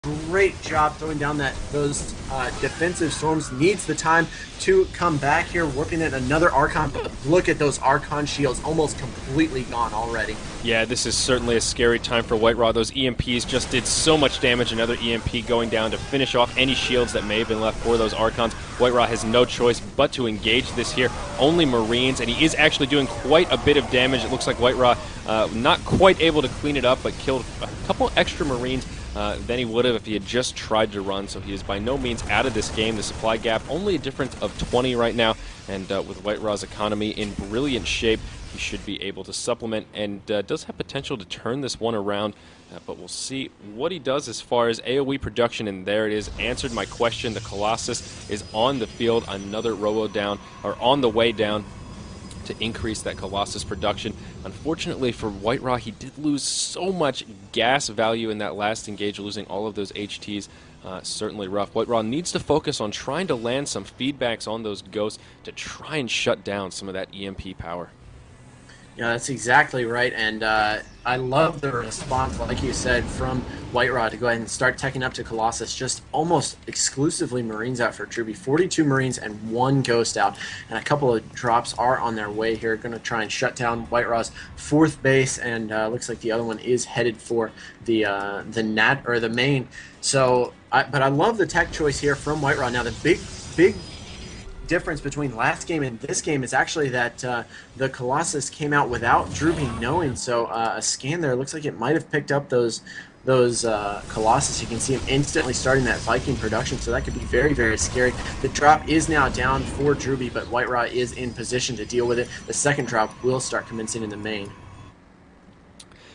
great job throwing down those defensive storms. Needs the time to come back here, warping in another Archon. Look at those Archon shields, almost completely gone already. Yeah, this is certainly a scary time for White Raw. Those EMPs just did so much damage. Another EMP going down to finish off any shields that may have been left for those Archons. White Raw has no choice but to engage this here. Only Marines, and he is actually doing quite a bit of damage. It looks like White Raw not quite able to clean it up, but killed a couple extra Marines than he would have if he had just tried to run. So he is by no means out of this game. The supply gap, only a difference of 20 right now, and with White Raw's economy in brilliant shape, he should be able to supplement and does have potential to turn this one around, but we'll see what he does as far as AoE production. And there it is, answered my question. The Colossus is on the field, another robo down, or on the way down, to increase that Colossus production. Unfortunately for White Raw, he did lose so much gas value in that last engage, losing all of those HTs. Certainly rough. White Raw needs to focus on trying to land some feedbacks on those ghosts to try and shut down some of that EMP power. Yeah, that's exactly right, and I love the response, like you said, from White Raw to go ahead and start teching up to Colossus. Just almost exclusively Marines out for Drewbie. 42 Marines and 1 Ghost out, and a couple of drops are on their way here. Going to try and shut down White Raw's 4th base, and looks like the other one is headed for the main. So, but I love the tech choice here from White Raw. Now the big difference between last game and this game is actually that the Colossus came out without Drewbie knowing. So a scan there looks like it might have picked up those Colossus. You can see him instantly starting that Viking production, so that could be very, very scary. The drop is now down for Drewbie, but White Raw is in position to deal with it. The second drop will start commencing in the main.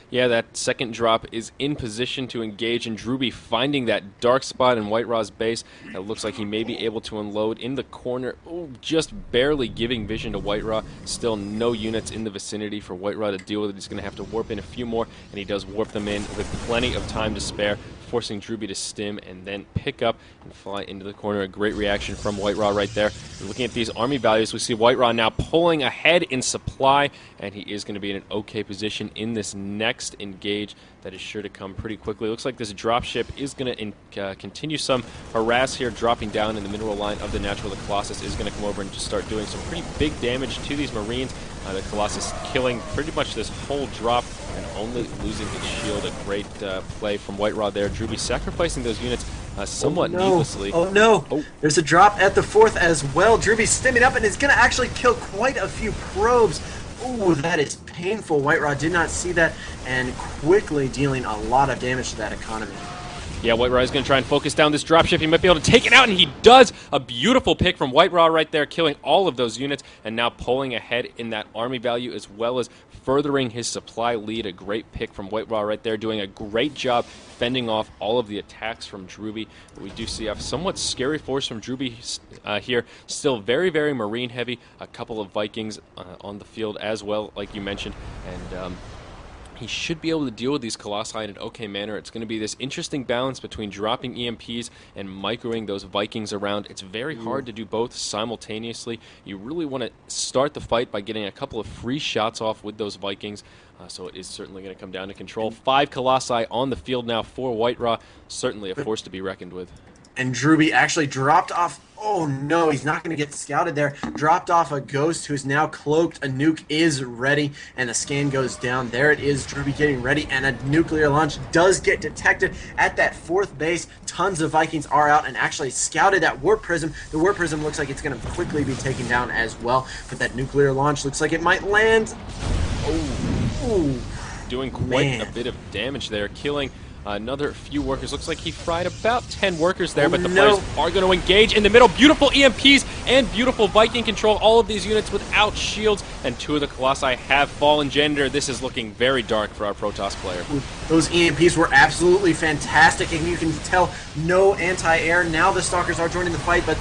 Yeah, that second drop is in position to engage, and Drewbie finding that dark spot in White Raw's base. It looks like he may be able to unload in the corner, just barely giving vision to White Raw. Still no units in the vicinity for White Raw to deal with it. He's going to have to warp in a few more, and he does warp them in with plenty of time to spare, forcing Drewbie to stim and then pick up and fly into the corner. A great reaction from White Raw right there. And looking at these army values, we see White Raw now pulling ahead in supply, and he is going to be in an okay position in this next engage that is sure to come pretty quickly. Looks like this dropship is going to continue some harass here, dropping down in the mineral line of the Natural. The Colossus is going to come over and just start doing some pretty big damage to these Marines. The Colossus killing pretty much this whole drop and only losing his shield. A great play from White Raw there. Drewbie sacrificing those units somewhat needlessly. Oh no! There's a drop at the 4th as well. Drewbie stimming up and is going to actually kill quite a few probes. Ooh, that is painful. White Raw did not see that, and quickly dealing a lot of damage to that economy. Yeah, White Raw is going to try and focus down this dropship. He might be able to take it out, and he does. A beautiful pick from White Raw right there, killing all of those units, and now pulling ahead in that army value as well as furthering his supply lead. A great pick from White Raw right there, doing a great job fending off all of the attacks from Drewbie. But we do see a somewhat scary force from Drewbie here. Still very, very Marine heavy. A couple of Vikings on the field as well, like you mentioned, and he should be able to deal with these Colossi in an okay manner. It's going to be this interesting balance between dropping EMPs and microing those Vikings around. It's very hard to do both simultaneously. You really want to start the fight by getting a couple of free shots off with those Vikings. So it is certainly going to come down to control. 5 Colossi on the field now for White Raw. Certainly a force to be reckoned with. And Drewbie actually dropped off. Oh no, he's not going to get scouted there. Dropped off a Ghost who's now cloaked. A nuke is ready, and the scan goes down. There it is, Drewbie getting ready, and a nuclear launch does get detected at that 4th base. Tons of Vikings are out and actually scouted that Warp Prism. The Warp Prism looks like it's going to quickly be taken down as well, but that nuclear launch looks like it might land. Oh, doing quite a bit of damage there, killing another few workers. Looks like he fried about 10 workers there, but the players are going to engage in the middle. Beautiful EMPs and beautiful Viking control. All of these units without shields, and 2 of the Colossi have fallen. Janitor, this is looking very dark for our Protoss player. Those EMPs were absolutely fantastic, and you can tell no anti-air. Now the Stalkers are joining the fight, but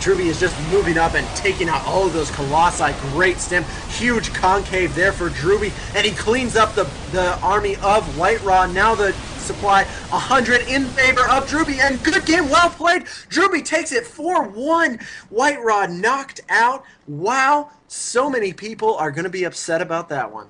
Drewbie is just moving up and taking out all of those Colossi. Great stem. Huge concave there for Drewbie, and he cleans up the army of White Raw. Now the supply 100 in favor of Drewbie, and good game, well played. Drewbie takes it 4-1. White Raw knocked out. Wow, so many people are going to be upset about that one.